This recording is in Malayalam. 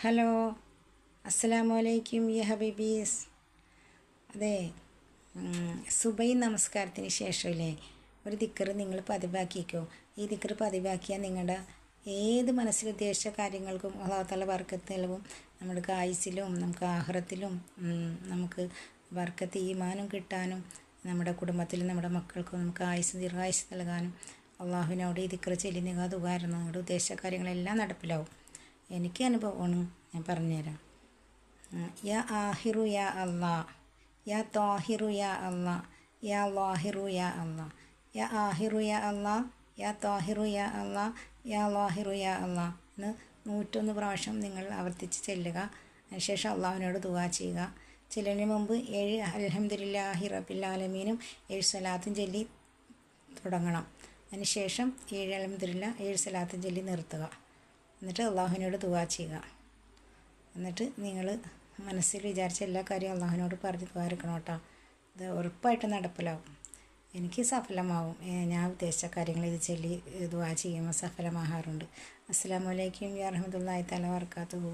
ഹലോ, അസ്സലാമലൈക്കും ഹബീബീസ്. അതെ, സുബൈ നമസ്കാരത്തിന് ശേഷമില്ലേ ഒരു ദിക്കറ് നിങ്ങൾ പതിവാക്കിക്കോ. ഈ ദിക്കറ് പതിവാക്കിയാൽ നിങ്ങളുടെ ഏത് മനസ്സിലുദ്ദേശിച്ച കാര്യങ്ങൾക്കും അല്ലാഹു തആല ബർക്കത്ത് നൽകും. നമ്മുടെ ആയുസ്സിലും നമുക്ക് ആഖിറത്തിലും നമുക്ക് ബർക്കത്ത് ഈമാനും കിട്ടാനും നമ്മുടെ കുടുംബത്തിലും നമ്മുടെ മക്കൾക്കും നമുക്ക് ആയുസ് ദീർഘായുസ് നൽകാനും അള്ളാഹുവിനോട് ഈ ദിക്കറ് ചൊല്ലി നിങ്ങൾ ദുആയിരുന്നു. നിങ്ങളുടെ ഉദ്ദേശിച്ച കാര്യങ്ങളെല്ലാം നടപ്പിലാവും. എനിക്ക് അനുഭവമാണ്, ഞാൻ പറഞ്ഞുതരാം. യാ ആഹിറു യാ അല്ലാ, യാ താഹിറു യാ അല്ലാ, യാ ലാഹിറു യാ അല്ലാ, യാ ആഹിറു യാ അല്ലാ, യാ താഹിറു യാ അല്ലാ, യാ ലാഹിറു യാ അല്ലാ എന്ന് 101 പ്രാവശ്യം നിങ്ങൾ ആവർത്തിച്ച് ചെല്ലുക. അതിനുശേഷം അള്ളാഹുവിനോട് ദുആ ചെയ്യുക. ചെല്ലുന്നതിന് മുമ്പ് 7 അൽഹംദുലില്ലാഹി റബ്ബിൽ ആലമീനും 7 സ്വലാത്തും ചൊല്ലി തുടങ്ങണം. അതിനുശേഷം 7 അൽഹംദുലില്ലാ 7 സ്വലാത്തും ചൊല്ലി നിർത്തുക. എന്നിട്ട് അള്ളാഹുവിനോട് ദുആ ചെയ്യുക. എന്നിട്ട് നിങ്ങൾ മനസ്സിൽ വിചാരിച്ച എല്ലാ കാര്യവും അള്ളാഹുവിനോട് പറഞ്ഞ് ദുആ എടുക്കണം കേട്ടോ. ഇത് ഉറപ്പായിട്ടും നടപ്പിലാവും. എനിക്ക് സഫലമാവും. ഞാൻ ഉദ്ദേശിച്ച കാര്യങ്ങൾ ഇത് ചൊല്ലി ദുആ ചെയ്യുമ്പോൾ സഫലമാകാറുണ്ട്. അസ്സലാമു അലൈക്കും വറഹ്മത്തുള്ളാഹി തആല വബറകാതുഹു.